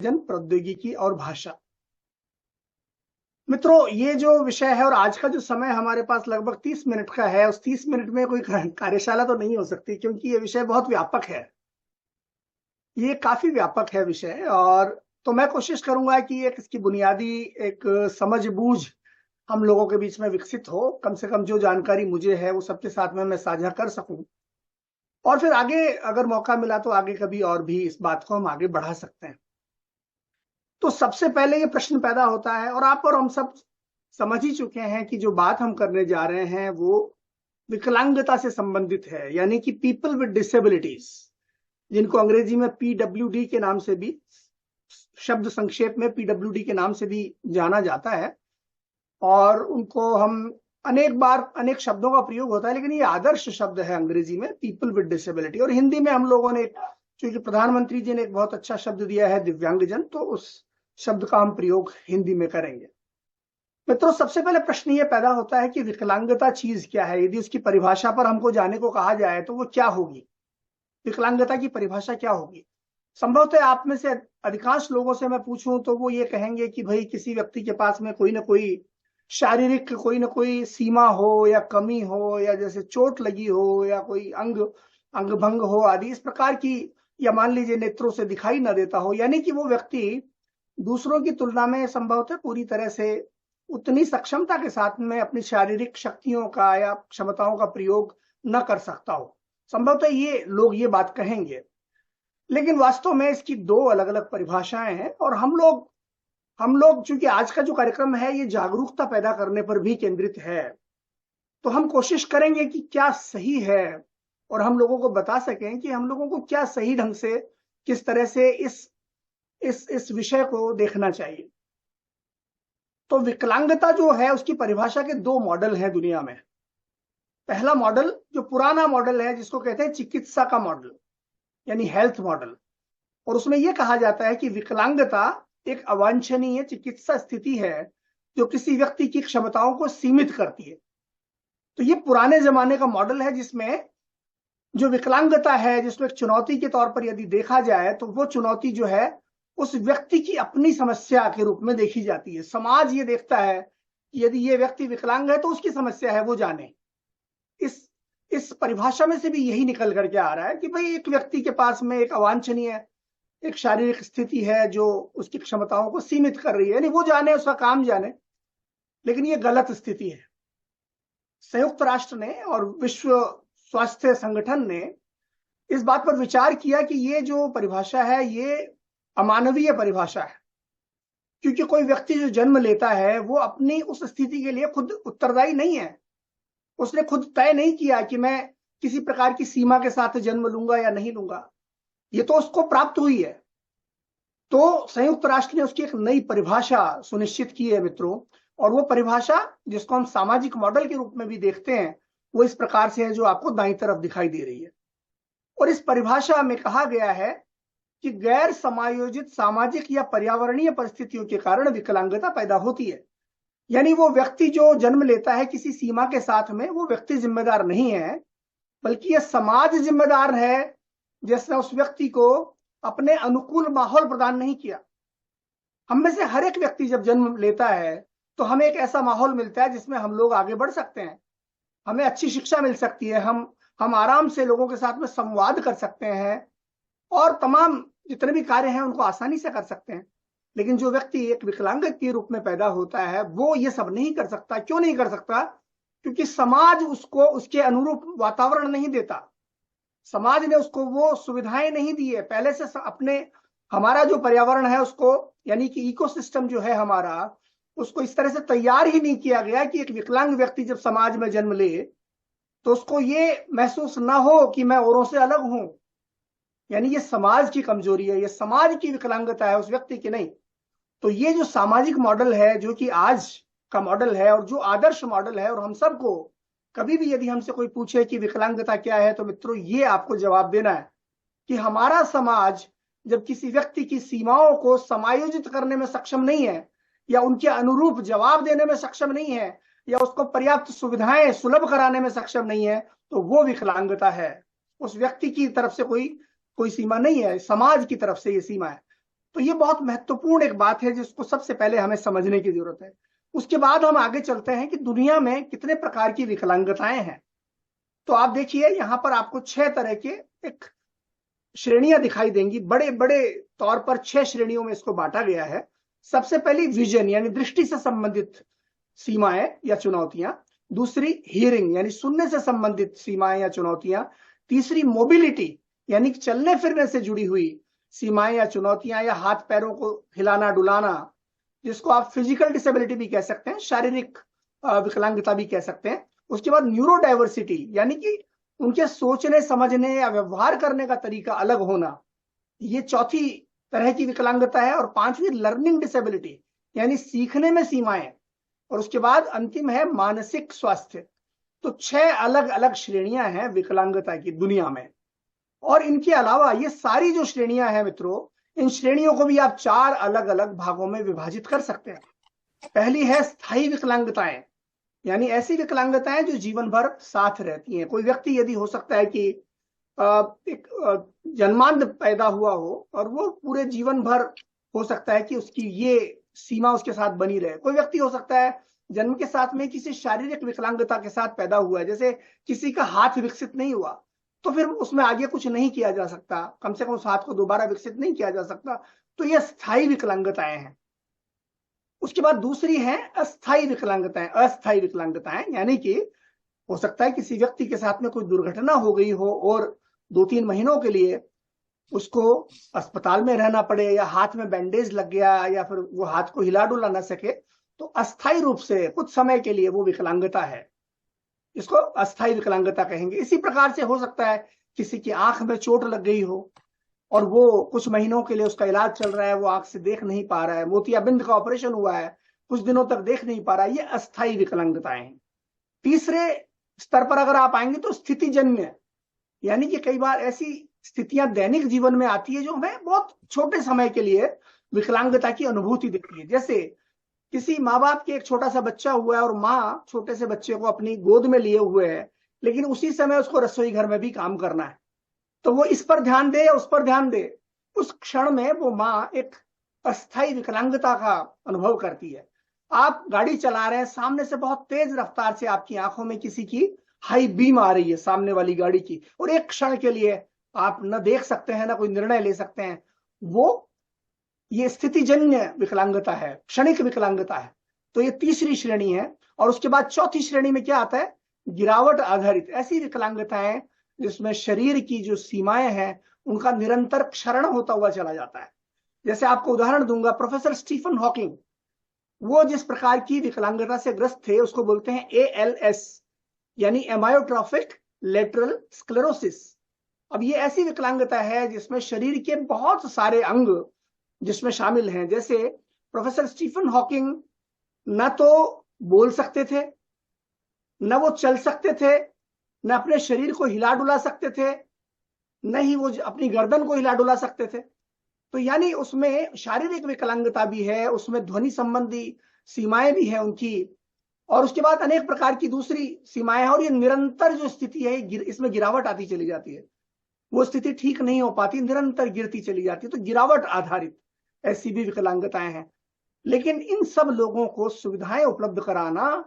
जन प्रौद्योगिकी और भाषा। मित्रों, ये जो विषय है और आज का जो समय हमारे पास लगभग 30 मिनट का है, उस 30 मिनट में कोई कार्यशाला तो नहीं हो सकती, क्योंकि ये विषय बहुत व्यापक है। ये काफी व्यापक है विषय। और तो मैं कोशिश करूंगा कि एक इसकी बुनियादी एक समझ बूझ हम लोगों के बीच में विकसित हो। कम से कम जो जानकारी मुझे है वो सबके साथ में मैं साझा कर सकूं, और फिर आगे अगर मौका मिला तो आगे कभी और भी इस बात को हम आगे बढ़ा सकते हैं। तो सबसे पहले ये प्रश्न पैदा होता है, और आप और हम सब समझ ही चुके हैं कि जो बात हम करने जा रहे हैं वो विकलांगता से संबंधित है, यानी कि पीपल विद डिसेबिलिटीज, जिनको अंग्रेजी में पीडब्ल्यूडी के नाम से भी, शब्द संक्षेप में पीडब्ल्यूडी के नाम से भी जाना जाता है। और उनको हम अनेक बार अनेक शब्दों का प्रयोग होता है, लेकिन ये आदर्श शब्द है अंग्रेजी में, पीपल विद डिसेबिलिटी। और हिंदी में हम लोगों ने, क्योंकि प्रधानमंत्री जी ने एक बहुत अच्छा शब्द दिया है दिव्यांगजन, तो उस शब्द का हम प्रयोग हिंदी में करेंगे। मित्रों, सबसे पहले प्रश्न ये पैदा होता है कि विकलांगता चीज क्या है। यदि उसकी परिभाषा पर हमको जाने को कहा जाए तो वो क्या होगी, विकलांगता की परिभाषा क्या होगी। संभवतः आप में से अधिकांश लोगों से मैं पूछूं तो वो ये कहेंगे कि भाई किसी व्यक्ति के पास में कोई ना कोई शारीरिक कोई ना कोई सीमा हो या कमी हो, या जैसे चोट लगी हो, या कोई अंग भंग हो आदि इस प्रकार की, या मान लीजिए नेत्रों से दिखाई न देता हो, यानी कि वो व्यक्ति दूसरों की तुलना में संभवतः पूरी तरह से उतनी सक्षमता के साथ में अपनी शारीरिक शक्तियों का या क्षमताओं का प्रयोग न कर सकता हो। संभवतः ये लोग ये बात कहेंगे, लेकिन वास्तव में इसकी दो अलग अलग परिभाषाएं हैं। और हम लोग चूंकि आज का जो कार्यक्रम है ये जागरूकता पैदा करने पर भी केंद्रित है, तो हम कोशिश करेंगे कि क्या सही है, और हम लोगों को बता सकें कि हम लोगों को क्या सही ढंग से, किस तरह से इस विषय को देखना चाहिए। तो विकलांगता जो है उसकी परिभाषा के दो मॉडल हैं दुनिया में। पहला मॉडल जो पुराना मॉडल है, जिसको कहते हैं चिकित्सा का मॉडल, यानी हेल्थ मॉडल। और उसमें यह कहा जाता है कि विकलांगता एक अवांछनीय चिकित्सा स्थिति है जो किसी व्यक्ति की क्षमताओं को सीमित करती है। तो ये पुराने जमाने का मॉडल है, जिसमें जो विकलांगता है, जिसको एक चुनौती के तौर पर यदि देखा जाए तो वो चुनौती जो है उस व्यक्ति की अपनी समस्या के रूप में देखी जाती है। समाज ये देखता है कि यदि ये व्यक्ति विकलांग है तो उसकी समस्या है, वो जाने। इस परिभाषा में से भी यही निकल करके आ रहा है कि भाई एक व्यक्ति के पास में एक अवांछनीय एक शारीरिक स्थिति है जो उसकी क्षमताओं को सीमित कर रही है, यानी वो जाने, उसका काम जाने। लेकिन ये गलत स्थिति है। संयुक्त राष्ट्र ने और विश्व स्वास्थ्य संगठन ने इस बात पर विचार किया कि ये जो परिभाषा है ये अमानवीय परिभाषा है, क्योंकि कोई व्यक्ति जो जन्म लेता है वो अपनी उस स्थिति के लिए खुद उत्तरदायी नहीं है। उसने खुद तय नहीं किया कि मैं किसी प्रकार की सीमा के साथ जन्म लूंगा या नहीं लूंगा, ये तो उसको प्राप्त हुई है। तो संयुक्त राष्ट्र ने उसकी एक नई परिभाषा सुनिश्चित की है मित्रों, और वो परिभाषा, जिसको हम सामाजिक मॉडल के रूप में भी देखते हैं, वो इस प्रकार से है जो आपको दाईं तरफ दिखाई दे रही है। और इस परिभाषा में कहा गया है कि गैर समायोजित सामाजिक या पर्यावरणीय परिस्थितियों के कारण विकलांगता पैदा होती है। यानी वो व्यक्ति जो जन्म लेता है किसी सीमा के साथ में, वो व्यक्ति जिम्मेदार नहीं है, बल्कि यह समाज जिम्मेदार है जिसने उस व्यक्ति को अपने अनुकूल माहौल प्रदान नहीं किया। हम में से हर एक व्यक्ति जब जन्म लेता है तो हमें एक ऐसा माहौल मिलता है जिसमें हम लोग आगे बढ़ सकते हैं, हमें अच्छी शिक्षा मिल सकती है, हम आराम से लोगों के साथ में संवाद कर सकते हैं, और तमाम जितने भी कार्य हैं उनको आसानी से कर सकते हैं। लेकिन जो व्यक्ति एक विकलांग के रूप में पैदा होता है वो ये सब नहीं कर सकता। क्यों नहीं कर सकता? क्योंकि समाज उसको उसके अनुरूप वातावरण नहीं देता, समाज ने उसको वो सुविधाएं नहीं दी है पहले से। अपने हमारा जो पर्यावरण है उसको, यानी कि इकोसिस्टम जो है हमारा, उसको इस तरह से तैयार ही नहीं किया गया कि एक विकलांग व्यक्ति जब समाज में जन्म ले तो उसको ये महसूस ना हो कि मैं औरों से अलग हूं। यानी ये समाज की कमजोरी है, ये समाज की विकलांगता है, उस व्यक्ति की नहीं। तो ये जो सामाजिक मॉडल है, जो कि आज का मॉडल है और जो आदर्श मॉडल है, और हम सबको कभी भी यदि हमसे कोई पूछे कि विकलांगता क्या है, तो मित्रों ये आपको जवाब देना है कि हमारा समाज जब किसी व्यक्ति की सीमाओं को समायोजित करने में सक्षम नहीं है, या उनके अनुरूप जवाब देने में सक्षम नहीं है, या उसको पर्याप्त सुविधाएं सुलभ कराने में सक्षम नहीं है, तो वो विकलांगता है। उस व्यक्ति की तरफ से कोई सीमा नहीं है, समाज की तरफ से ये सीमा है। तो ये बहुत महत्वपूर्ण एक बात है जिसको सबसे पहले हमें समझने की जरूरत है। उसके बाद हम आगे चलते हैं कि दुनिया में कितने प्रकार की विकलांगताएं हैं। तो आप देखिए यहाँ पर आपको 6 तरह के एक श्रेणियां दिखाई देंगी। बड़े बड़े तौर पर 6 श्रेणियों में इसको बांटा गया है। सबसे पहली विजन यानी दृष्टि से संबंधित सीमाएं या चुनौतियां। दूसरी हियरिंग यानी सुनने से संबंधित सीमाएं या चुनौतियां। तीसरी मोबिलिटी यानी चलने फिरने से जुड़ी हुई सीमाएं या चुनौतियां, या हाथ पैरों को हिलाना डुलाना, जिसको आप फिजिकल डिसेबिलिटी भी कह सकते हैं, शारीरिक विकलांगता भी कह सकते हैं। उसके बाद न्यूरो डाइवर्सिटी यानी कि उनके सोचने समझने या व्यवहार करने का तरीका अलग होना, ये चौथी तरह की विकलांगता है। और पांचवी लर्निंग डिसेबिलिटी यानी सीखने में सीमाएं। और उसके बाद अंतिम है मानसिक स्वास्थ्य। तो 6 अलग अलग श्रेणियां हैं विकलांगता की दुनिया में। और इनके अलावा ये सारी जो श्रेणियां हैं मित्रों, इन श्रेणियों को भी आप 4 अलग अलग भागों में विभाजित कर सकते हैं। पहली है स्थायी विकलांगताएं, यानी ऐसी विकलांगताएं जो जीवन भर साथ रहती हैं। कोई व्यक्ति यदि हो सकता है कि एक जन्मांध पैदा हुआ हो और वो पूरे जीवन भर हो सकता है कि उसकी ये सीमा उसके साथ बनी रहे। कोई व्यक्ति हो सकता है जन्म के साथ में किसी शारीरिक विकलांगता के साथ पैदा हुआ है, जैसे किसी का हाथ विकसित नहीं हुआ तो फिर उसमें आगे कुछ नहीं किया जा सकता, कम से कम उस हाथ को दोबारा विकसित नहीं किया जा सकता। तो ये स्थायी विकलांगताएं हैं। उसके बाद दूसरी है अस्थायी विकलांगताएं। अस्थायी विकलांगताएं यानी कि हो सकता है किसी व्यक्ति के साथ में कोई दुर्घटना हो गई हो और 2-3 महीनों के लिए उसको अस्पताल में रहना पड़े, या हाथ में बैंडेज लग गया, या फिर वो हाथ को हिला डुला ना सके, तो अस्थायी रूप से कुछ समय के लिए वो विकलांगता है, इसको अस्थायी विकलांगता कहेंगे। इसी प्रकार से हो सकता है किसी की आंख में चोट लग गई हो और वो कुछ महीनों के लिए उसका इलाज चल रहा है, वो आंख से देख नहीं पा रहा है, मोतियाबिंद का ऑपरेशन हुआ है, कुछ दिनों तक देख नहीं पा रहा है, ये अस्थायी विकलांगताएं हैं। तीसरे स्तर पर अगर आप आएंगे तो स्थितिजन्य, यानी कि कई बार ऐसी स्थितियां दैनिक जीवन में आती है जो हमें बहुत छोटे समय के लिए विकलांगता की अनुभूति देती है। जैसे किसी माँ बाप के एक छोटा सा बच्चा हुआ है और माँ छोटे से बच्चे को अपनी गोद में लिए हुए है, लेकिन उसी समय उसको रसोई घर में भी काम करना है, तो वो इस पर ध्यान दे या उस पर ध्यान दे, उस क्षण में वो माँ एक अस्थायी विकलांगता का अनुभव करती है। आप गाड़ी चला रहे हैं, सामने से बहुत तेज रफ्तार से आपकी आंखों में किसी की हाई बीम आ रही है सामने वाली गाड़ी की, और एक क्षण के लिए आप न देख सकते हैं ना कोई निर्णय ले सकते हैं, वो ये स्थितिजन्य विकलांगता है, क्षणिक विकलांगता है। तो ये तीसरी श्रेणी है। और उसके बाद चौथी श्रेणी में क्या आता है, गिरावट आधारित। ऐसी विकलांगताएं जिसमें शरीर की जो सीमाएं हैं उनका निरंतर क्षरण होता हुआ चला जाता है। जैसे आपको उदाहरण दूंगा, प्रोफेसर स्टीफन हॉकिंग, वो जिस प्रकार की विकलांगता से ग्रस्त थे उसको बोलते हैं ALS यानी एमायोट्रोफिक लेटरल स्क्लेरोसिस। अब ये ऐसी विकलांगता है जिसमें शरीर के बहुत सारे अंग जिसमें शामिल हैं। जैसे प्रोफेसर स्टीफन हॉकिंग न तो बोल सकते थे, न वो चल सकते थे, न अपने शरीर को हिला डुला सकते थे, न ही वो अपनी गर्दन को हिला डुला सकते थे। तो यानी उसमें शारीरिक विकलांगता भी है, उसमें ध्वनि संबंधी सीमाएं भी हैं उनकी, और उसके बाद अनेक प्रकार की दूसरी सीमाएं हैं। और ये निरंतर जो स्थिति है इसमें गिरावट आती चली जाती है, वो स्थिति ठीक नहीं हो पाती, निरंतर गिरती चली जाती है। तो गिरावट आधारित ऐसी भी विकलांगताएं हैं। लेकिन इन सब लोगों को सुविधाएं उपलब्ध कराना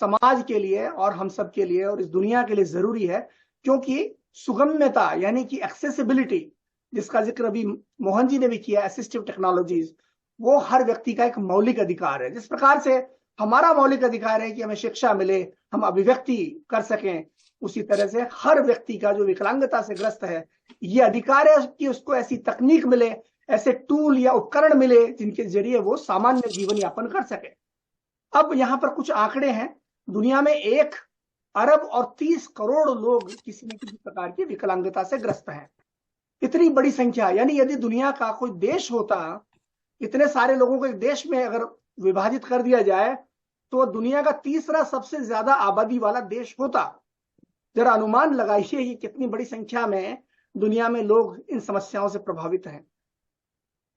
समाज के लिए और हम सब के लिए और इस दुनिया के लिए जरूरी है, क्योंकि सुगम्यता यानी कि एक्सेसिबिलिटी, जिसका जिक्र अभी मोहन जी ने भी किया, असिस्टिव टेक्नोलॉजीज, वो हर व्यक्ति का एक मौलिक अधिकार है। जिस प्रकार से हमारा मौलिक अधिकार है कि हमें शिक्षा मिले, हम अभिव्यक्ति कर सकें, उसी तरह से हर व्यक्ति का जो विकलांगता से ग्रस्त है ये अधिकार है कि उसको ऐसी तकनीक मिले, ऐसे टूल या उपकरण मिले जिनके जरिए वो सामान्य जीवन यापन कर सके। अब यहाँ पर कुछ आंकड़े हैं। दुनिया में 1 अरब और 30 करोड़ लोग किसी न किसी प्रकार की विकलांगता से ग्रस्त हैं। इतनी बड़ी संख्या, यानी यदि दुनिया का कोई देश होता, इतने सारे लोगों को एक देश में अगर विभाजित कर दिया जाए तो दुनिया का तीसरा सबसे ज्यादा आबादी वाला देश होता। जरा अनुमान लगाइए कि कितनी बड़ी संख्या में दुनिया में लोग इन समस्याओं से प्रभावित हैं।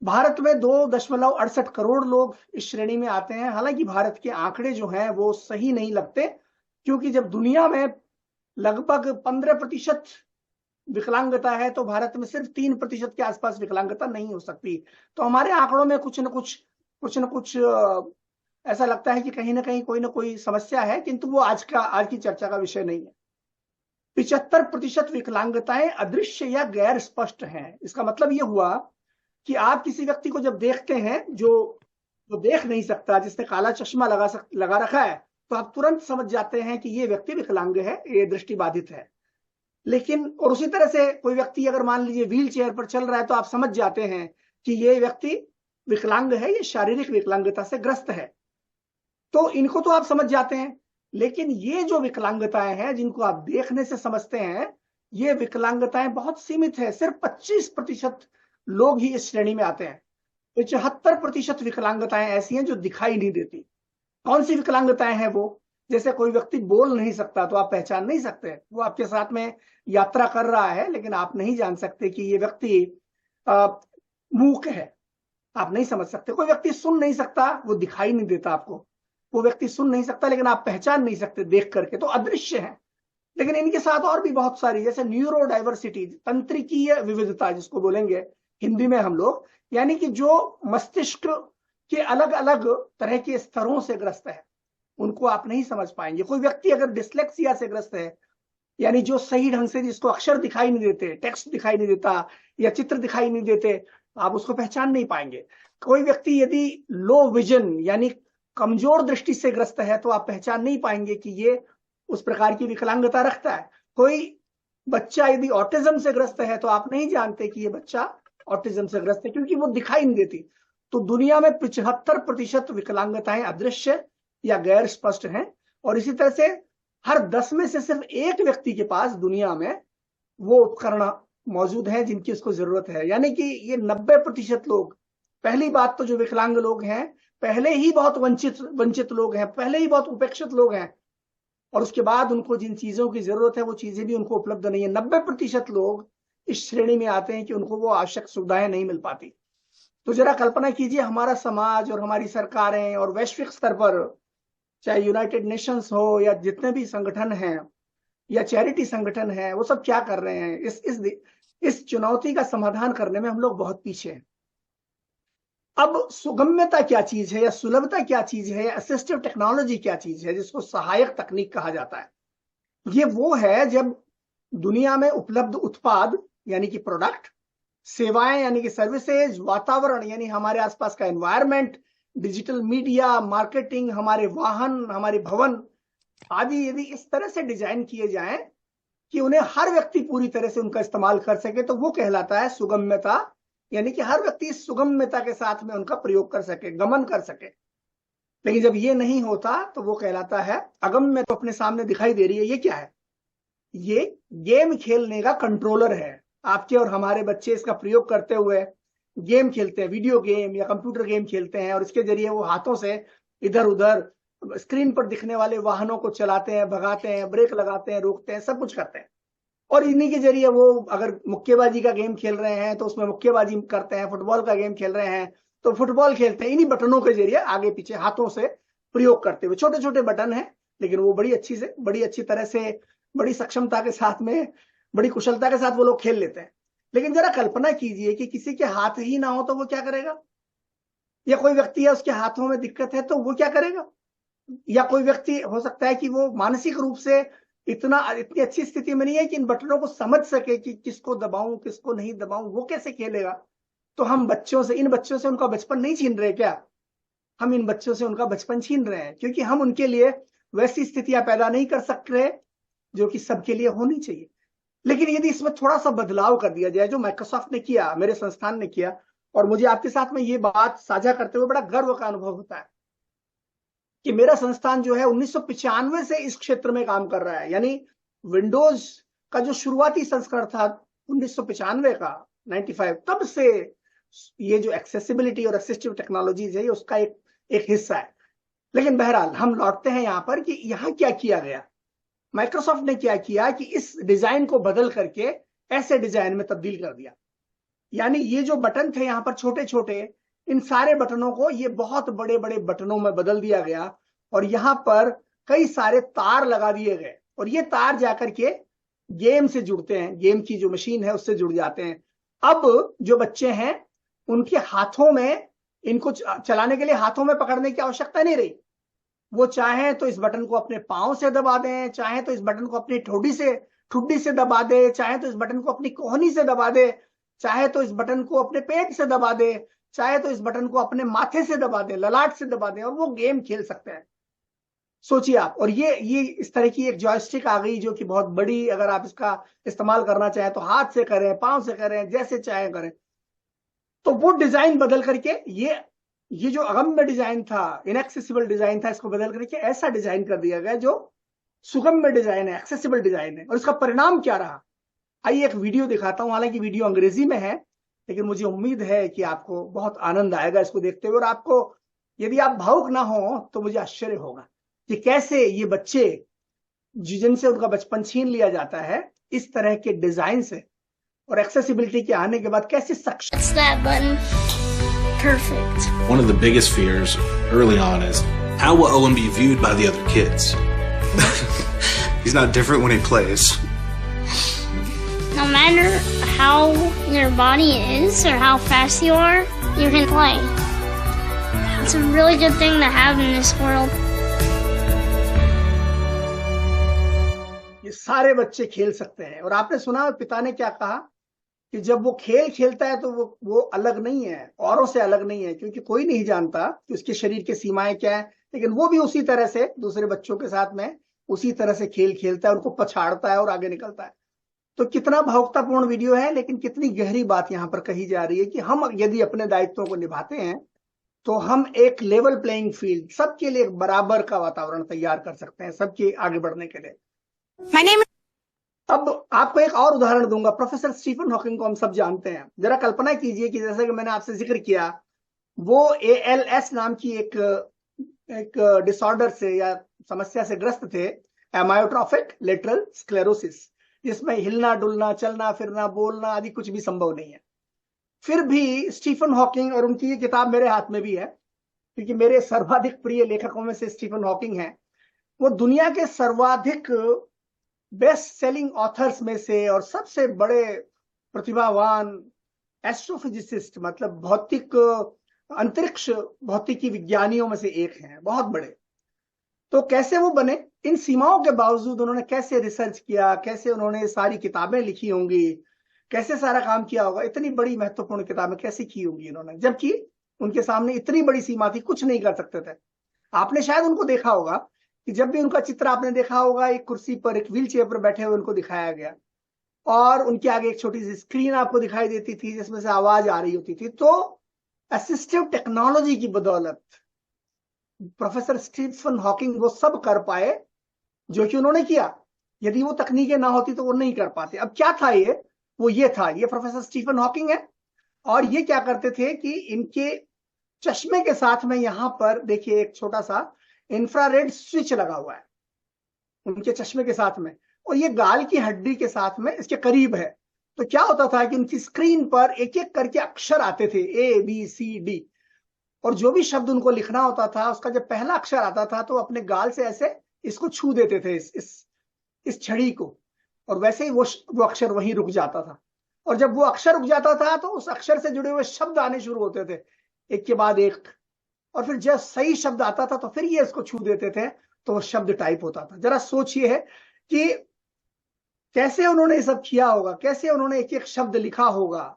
भारत में 2.68 करोड़ लोग इस श्रेणी में आते हैं। हालांकि भारत के आंकड़े जो हैं वो सही नहीं लगते, क्योंकि जब दुनिया में लगभग 15% विकलांगता है तो भारत में सिर्फ 3% के आसपास विकलांगता नहीं हो सकती। तो हमारे आंकड़ों में कुछ न कुछ ऐसा लगता है कि कहीं ना कहीं कोई ना कोई समस्या है, किंतु वो आज की चर्चा का विषय नहीं है। 75% विकलांगताएं अदृश्य या गैर स्पष्ट हैं। इसका मतलब ये हुआ कि आप किसी व्यक्ति को जब देखते हैं जो देख नहीं सकता, जिसने काला चश्मा लगा रखा है, तो आप तुरंत समझ जाते हैं कि ये व्यक्ति विकलांग है, ये दृष्टि बाधित है। लेकिन और उसी तरह से कोई व्यक्ति अगर मान लीजिए व्हील चेयर पर चल रहा है तो आप समझ जाते हैं कि ये व्यक्ति विकलांग है, ये शारीरिक विकलांगता से ग्रस्त है। तो इनको तो आप समझ जाते हैं, लेकिन ये जो विकलांगताएं हैं जिनको आप देखने से समझते हैं, ये विकलांगताएं बहुत सीमित है। सिर्फ 25% लोग ही इस श्रेणी में आते हैं। 75% विकलांगताएं ऐसी हैं जो दिखाई नहीं देती। कौन सी विकलांगताएं हैं वो? जैसे कोई व्यक्ति बोल नहीं सकता तो आप पहचान नहीं सकते, वो आपके साथ में यात्रा कर रहा है लेकिन आप नहीं जान सकते कि ये व्यक्ति मूक है, आप नहीं समझ सकते। कोई व्यक्ति सुन नहीं सकता, वो दिखाई नहीं देता आपको, वो व्यक्ति सुन नहीं सकता लेकिन आप पहचान नहीं सकते देख करके, तो अदृश्य है। लेकिन इनके साथ और भी बहुत सारी, जैसे न्यूरो डाइवर्सिटी, तंत्रिकीय विविधता जिसको बोलेंगे हिंदी में हम लोग, यानी कि जो मस्तिष्क के अलग अलग तरह के स्तरों से ग्रस्त है, उनको आप नहीं समझ पाएंगे। कोई व्यक्ति अगर डिस्लेक्सिया से ग्रस्त है, यानी जो सही ढंग से जिसको अक्षर दिखाई नहीं देते, टेक्स्ट दिखाई नहीं देता या चित्र दिखाई नहीं देते, आप उसको पहचान नहीं पाएंगे। कोई व्यक्ति यदि लो विजन यानी कमजोर दृष्टि से ग्रस्त है तो आप पहचान नहीं पाएंगे कि ये उस प्रकार की विकलांगता रखता है। कोई बच्चा यदि ऑटिज्म से ग्रस्त है तो आप नहीं जानते कि ये बच्चा ऑटिज्म से ग्रस्त है, क्योंकि वो दिखाई नहीं देती। तो दुनिया में 75% विकलांगताएं अदृश्य या गैर स्पष्ट हैं, और इसी तरह से हर 10 में से सिर्फ एक व्यक्ति के पास दुनिया में वो उपकरण मौजूद हैं जिनकी उसको जरूरत है। यानी कि ये 90% लोग, पहली बात तो जो विकलांग लोग हैं पहले ही बहुत वंचित लोग हैं, पहले ही बहुत उपेक्षित लोग हैं, और उसके बाद उनको जिन चीजों की जरूरत है वो चीजें भी उनको उपलब्ध नहीं है। 90% लोग इस श्रेणी में आते हैं कि उनको वो आवश्यक सुविधाएं नहीं मिल पाती। तो जरा कल्पना कीजिए हमारा समाज और हमारी सरकारें और वैश्विक स्तर पर, चाहे यूनाइटेड नेशंस हो या जितने भी संगठन हैं या चैरिटी संगठन हैं, वो सब क्या कर रहे हैं। इस चुनौती का समाधान करने में हम लोग बहुत पीछे हैं। अब सुगम्यता क्या चीज है या सुलभता क्या चीज है या असिस्टिव टेक्नोलॉजी क्या चीज है, जिसको सहायक तकनीक कहा जाता है, ये वो है जब दुनिया में उपलब्ध उत्पाद यानी कि प्रोडक्ट, सेवाएं यानी कि सर्विसेज, वातावरण यानी हमारे आसपास का एनवायरनमेंट, डिजिटल मीडिया, मार्केटिंग, हमारे वाहन, हमारे भवन आदि यदि इस तरह से डिजाइन किए जाएं कि उन्हें हर व्यक्ति पूरी तरह से उनका इस्तेमाल कर सके, तो वो कहलाता है सुगम्यता। यानी कि हर व्यक्ति इस सुगम्यता के साथ में उनका प्रयोग कर सके, गमन कर सके। लेकिन जब ये नहीं होता तो वो कहलाता है अगम्य। तो अपने सामने दिखाई दे रही है, ये क्या है? ये गेम खेलने का कंट्रोलर है। आपके और हमारे बच्चे इसका प्रयोग करते हुए गेम खेलते हैं, वीडियो गेम या कंप्यूटर गेम खेलते हैं, और इसके जरिए वो हाथों से इधर उधर स्क्रीन पर दिखने वाले वाहनों को चलाते हैं, भगाते हैं, ब्रेक लगाते हैं, रोकते हैं, सब कुछ करते हैं। और इन्हीं के जरिए वो अगर मुक्केबाजी का गेम खेल रहे हैं तो उसमें मुक्केबाजी करते हैं, फुटबॉल का गेम खेल रहे हैं तो फुटबॉल खेलते हैं, इन्हीं बटनों के जरिए आगे पीछे हाथों से प्रयोग करते हुए। छोटे छोटे बटन हैं लेकिन वो बड़ी अच्छी तरह से, बड़ी सक्षमता के साथ में, बड़ी कुशलता के साथ वो लोग खेल लेते हैं। लेकिन जरा कल्पना कीजिए कि किसी के हाथ ही ना हो तो वो क्या करेगा, या कोई व्यक्ति है उसके हाथों में दिक्कत है तो वो क्या करेगा, या कोई व्यक्ति हो सकता है कि वो मानसिक रूप से इतनी अच्छी स्थिति में नहीं है कि इन बटनों को समझ सके कि किसको दबाऊं किसको नहीं दबाऊं, वो कैसे खेलेगा। तो हम इन बच्चों से उनका बचपन नहीं छीन रहे क्या? हम इन बच्चों से उनका बचपन छीन रहे हैं, क्योंकि हम उनके लिए वैसी स्थितियां पैदा नहीं कर सकते जो कि सबके लिए होनी चाहिए। लेकिन यदि इसमें थोड़ा सा बदलाव कर दिया जाए, जो माइक्रोसॉफ्ट ने किया, मेरे संस्थान ने किया, और मुझे आपके साथ में ये बात साझा करते हुए बड़ा गर्व का अनुभव होता है कि मेरा संस्थान जो है 1995 से इस क्षेत्र में काम कर रहा है। यानी विंडोज का जो शुरुआती संस्करण था 1995 का, 95, तब से ये जो एक्सेसिबिलिटी और असिस्टिव टेक्नोलॉजीज है ये उसका एक हिस्सा है। लेकिन बहरहाल हम लौटते हैं यहाँ पर कि यहाँ क्या किया गया। माइक्रोसॉफ्ट ने क्या किया कि इस डिजाइन को बदल करके ऐसे डिजाइन में तब्दील कर दिया। यानी ये जो बटन थे यहाँ पर छोटे छोटे, इन सारे बटनों को ये बहुत बड़े बड़े बटनों में बदल दिया गया, और यहाँ पर कई सारे तार लगा दिए गए, और ये तार जाकर के गेम से जुड़ते हैं, गेम की जो मशीन है उससे जुड़ जाते हैं। अब जो बच्चे हैं उनके हाथों में, इनको चलाने के लिए हाथों में पकड़ने की आवश्यकता नहीं रही। वो चाहे तो इस बटन को अपने पांव से दबा दें, चाहे तो इस बटन को अपनी ठुड्डी से दबा दे, चाहे तो इस बटन को अपनी कोहनी से दबा दे, चाहे तो इस बटन को अपने पेट से दबा दे, चाहे तो इस बटन को अपने माथे से दबा दे, ललाट से दबा दे, और वो गेम खेल सकते हैं। सोचिए आप। और ये इस तरह की एक जॉयस्टिक आ गई जो कि बहुत बड़ी, अगर आप इसका इस्तेमाल करना चाहें तो हाथ से करें, पांव से करें, जैसे चाहे करें। तो वो डिजाइन बदल करके ये जो अगम्य डिजाइन था, इनएक्सेसिबल डिजाइन था, इसको बदल करके ऐसा डिजाइन कर दिया गया जो सुगम्य डिजाइन है, एक्सेसिबल डिजाइन है। और इसका परिणाम क्या रहा, आइए एक वीडियो दिखाता हूं। हालांकि वीडियो अंग्रेजी में है, लेकिन मुझे उम्मीद है कि आपको बहुत आनंद आएगा इसको देखते हुए। और आपको, यदि आप भावुक ना हो तो मुझे आश्चर्य होगा कि कैसे ये बच्चे जिनसे उनका बचपन छीन लिया जाता है, इस तरह के डिजाइन से और एक्सेसिबिलिटी के आने के बाद कैसे सक्षम। It's that button. Perfect. One of the biggest fears early on is how will Owen be viewed by the other kids? He's not different when he plays. No matter how your body is or how fast you are, you can play. It's a really good thing to have in this world. ये सारे बच्चे खेल सकते हैं। और आपने सुना पिता ने क्या कहा कि जब वो खेल खेलता है तो वो अलग नहीं है, औरों से अलग नहीं है, क्योंकि कोई नहीं जानता कि उसके शरीर की सीमाएं क्या है। लेकिन वो भी उसी तरह से दूसरे बच्चों के साथ में उसी तरह से खेल खेलता है, उनको पछाड़ता है और आगे निकलता है। तो कितना भावुकतापूर्ण वीडियो है, लेकिन कितनी गहरी बात यहाँ पर कही जा रही है कि हम यदि अपने दायित्वों को निभाते हैं तो हम एक लेवल प्लेइंग फील्ड, सबके लिए एक बराबर का वातावरण तैयार कर सकते हैं, सबके आगे बढ़ने के लिए। My name is अब आपको एक और उदाहरण दूंगा। प्रोफेसर स्टीफन हॉकिंग को हम सब जानते हैं। जरा कल्पना कीजिए कि जैसे कि मैंने आपसे जिक्र किया, वो ALS नाम की एक डिसऑर्डर से या समस्या से ग्रस्त थे, एमायोट्रोफिक लेटरल स्क्लेरोसिस, जिसमें हिलना डुलना, चलना फिरना, बोलना आदि कुछ भी संभव नहीं है। फिर भी स्टीफन हॉकिंग, और उनकी ये किताब मेरे हाथ में भी है क्योंकि मेरे सर्वाधिक प्रिय लेखकों में से स्टीफन हॉकिंग हैं। वो दुनिया के सर्वाधिक बेस्ट सेलिंग ऑथर्स में से और सबसे बड़े प्रतिभावान एस्ट्रोफिजिसिस्ट, मतलब भौतिक अंतरिक्ष भौतिकी विज्ञानियों में से एक हैं, बहुत बड़े। तो कैसे वो बने, इन सीमाओं के बावजूद उन्होंने कैसे रिसर्च किया, कैसे उन्होंने सारी किताबें लिखी होंगी, कैसे सारा काम किया होगा, इतनी बड़ी महत्वपूर्ण किताबें कैसे की होंगी इन्होंने, जबकि उनके सामने इतनी बड़ी सीमा थी, कुछ नहीं कर सकते थे। आपने शायद उनको देखा होगा कि जब भी उनका चित्र आपने देखा होगा, एक कुर्सी पर, एक व्हील चेयर पर बैठे हुए उनको दिखाया गया, और उनके आगे एक छोटी सी स्क्रीन आपको दिखाई देती थी जिसमें से आवाज आ रही होती थी। तो असिस्टिव टेक्नोलॉजी की बदौलत प्रोफेसर स्टीफन हॉकिंग वो सब कर पाए जो कि उन्होंने किया। यदि वो तकनीकें ना होती तो वो नहीं कर पाते। अब क्या था ये था, ये प्रोफेसर स्टीफन हॉकिंग है। और ये क्या करते थे कि इनके चश्मे के साथ में यहां पर देखिए एक छोटा सा इंफ्रारेड स्विच लगा हुआ है उनके चश्मे के साथ में, और ये गाल की हड्डी के साथ में इसके करीब है। तो क्या होता था कि उनकी स्क्रीन पर एक एक करके अक्षर आते थे, ABCD, और जो भी शब्द उनको लिखना होता था उसका जब पहला अक्षर आता था तो अपने गाल से ऐसे इसको छू देते थे, इस छड़ी को, और वैसे ही वो अक्षर वहीं रुक जाता था। और जब वो अक्षर रुक जाता था तो उस अक्षर से जुड़े हुए शब्द आने शुरू होते थे, एक के बाद एक। और फिर जब सही शब्द आता था तो फिर ये इसको छू देते थे तो वो शब्द टाइप होता था। जरा सोचिए है कि कैसे उन्होंने ये सब किया होगा, कैसे उन्होंने एक एक शब्द लिखा होगा,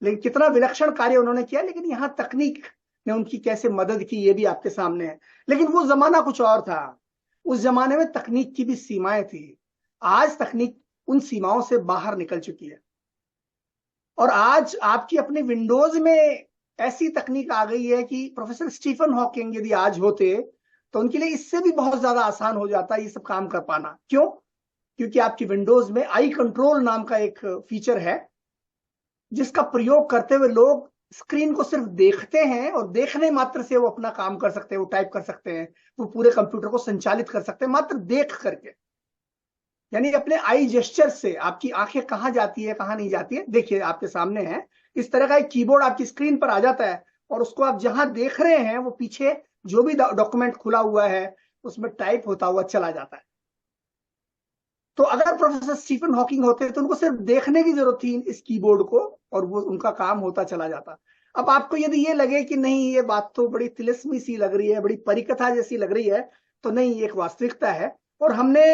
लेकिन कितना विलक्षण कार्य उन्होंने किया। लेकिन यहां तकनीक ने उनकी कैसे मदद की ये भी आपके सामने है। लेकिन वो जमाना कुछ और था, उस जमाने में तकनीक की भी सीमाएं थी। आज तकनीक उन सीमाओं से बाहर निकल चुकी है, और आज आपकी अपने विंडोज में ऐसी तकनीक आ गई है कि प्रोफेसर स्टीफन हॉकिंग यदि आज होते तो उनके लिए इससे भी बहुत ज्यादा आसान हो जाता ये सब काम कर पाना। क्यों? क्योंकि आपकी विंडोज में आई कंट्रोल नाम का एक फीचर है जिसका प्रयोग करते हुए लोग स्क्रीन को सिर्फ देखते हैं और देखने मात्र से वो अपना काम कर सकते हैं, वो टाइप कर सकते हैं, वो पूरे कंप्यूटर को संचालित कर सकते हैं मात्र देख करके। यानी अपने आई जेस्चर से आपकी आंखें कहाँ जाती है कहाँ नहीं जाती है, देखिए आपके सामने है, इस तरह का एक कीबोर्ड आपकी स्क्रीन पर आ जाता है, और उसको आप जहां देख रहे हैं वो पीछे जो भी डॉक्यूमेंट खुला हुआ है उसमें टाइप होता हुआ चला जाता है। तो अगर प्रोफेसर स्टीफन हॉकिंग होते तो उनको सिर्फ देखने की जरूरत थी इस कीबोर्ड को, और वो उनका काम होता चला जाता। अब आपको यदि ये लगे कि नहीं ये बात तो बड़ी तिलिस्मी सी लग रही है, बड़ी परिकथा जैसी लग रही है, तो नहीं, ये एक वास्तविकता है। और हमने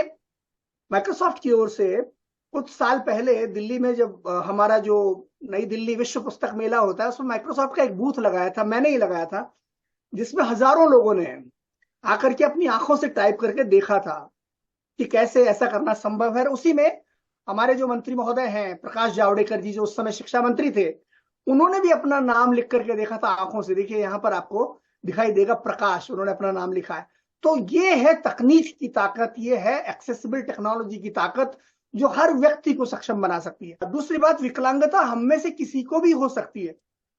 माइक्रोसॉफ्ट की ओर से कुछ साल पहले दिल्ली में जब हमारा जो नई दिल्ली विश्व पुस्तक मेला होता है उसमें माइक्रोसॉफ्ट का एक बूथ लगाया था, मैंने ही लगाया था, जिसमें हजारों लोगों ने आकर के अपनी आंखों से टाइप करके देखा था कि कैसे ऐसा करना संभव है। उसी में हमारे जो मंत्री महोदय हैं प्रकाश जावड़ेकर जी, जो उस समय शिक्षा मंत्री थे, उन्होंने भी अपना नाम लिख करके देखा था आंखों से। देखिए यहां पर आपको दिखाई देगा प्रकाश, उन्होंने अपना नाम लिखा है। तो ये है तकनीक की ताकत, ये है एक्सेसिबल टेक्नोलॉजी की ताकत, जो हर व्यक्ति को सक्षम बना सकती है। दूसरी बात, विकलांगता हम में से किसी को भी हो सकती है,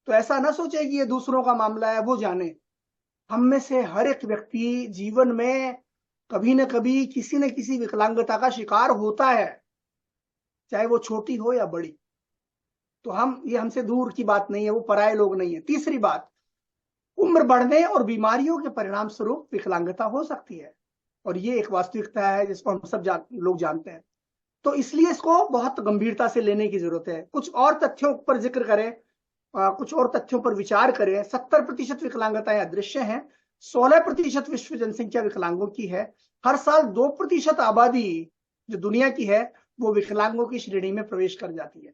तो ऐसा ना सोचे कि ये दूसरों का मामला है, वो जाने। हम में से हर एक व्यक्ति जीवन में कभी न कभी किसी न किसी विकलांगता का शिकार होता है, चाहे वो छोटी हो या बड़ी। तो ये हमसे दूर की बात नहीं है, वो पराये लोग नहीं है। तीसरी बात, उम्र बढ़ने और बीमारियों के परिणाम स्वरूप विकलांगता हो सकती है, और ये एक वास्तविकता है जिसको हम सब लोग जानते हैं। तो इसलिए इसको बहुत गंभीरता से लेने की जरूरत है। कुछ और तथ्यों पर जिक्र करें, कुछ और तथ्यों पर विचार करें। 70% विकलांगताएं अदृश्य हैं, 16% विश्व जनसंख्या विकलांगों की है। हर साल 2% आबादी जो दुनिया की है वो विकलांगों की श्रेणी में प्रवेश कर जाती है।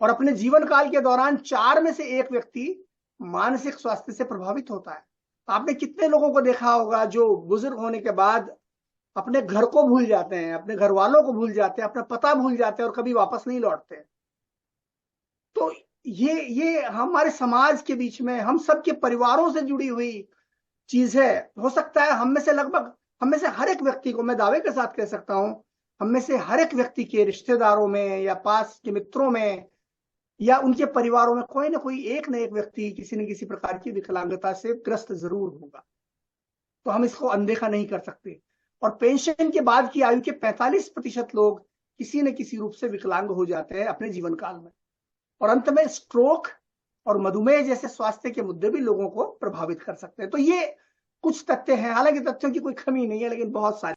और अपने जीवन काल के दौरान 4 में से 1 व्यक्ति मानसिक स्वास्थ्य से प्रभावित होता है। आपने कितने लोगों को देखा होगा जो बुजुर्ग होने के बाद अपने घर को भूल जाते हैं, अपने घर वालों को भूल जाते हैं, अपना पता भूल जाते हैं और कभी वापस नहीं लौटते। तो ये हमारे समाज के बीच में हम सबके परिवारों से जुड़ी हुई चीज है। हो सकता है हम में से हर एक व्यक्ति को, मैं दावे के साथ कह सकता हूं, हम में से हर एक व्यक्ति के रिश्तेदारों में या पास के मित्रों में या उनके परिवारों में कोई ना कोई एक न एक व्यक्ति किसी न किसी प्रकार की विकलांगता से ग्रस्त जरूर होगा। तो हम इसको अनदेखा नहीं कर सकते। और पेंशन के बाद की आयु के 45% लोग किसी न किसी रूप से विकलांग हो जाते हैं अपने जीवन काल में। और अंत में स्ट्रोक और मधुमेह जैसे स्वास्थ्य के मुद्दे भी लोगों को प्रभावित कर सकते हैं। तो ये कुछ तथ्य हैं, हालांकि तथ्यों की कोई कमी नहीं है, लेकिन बहुत सारे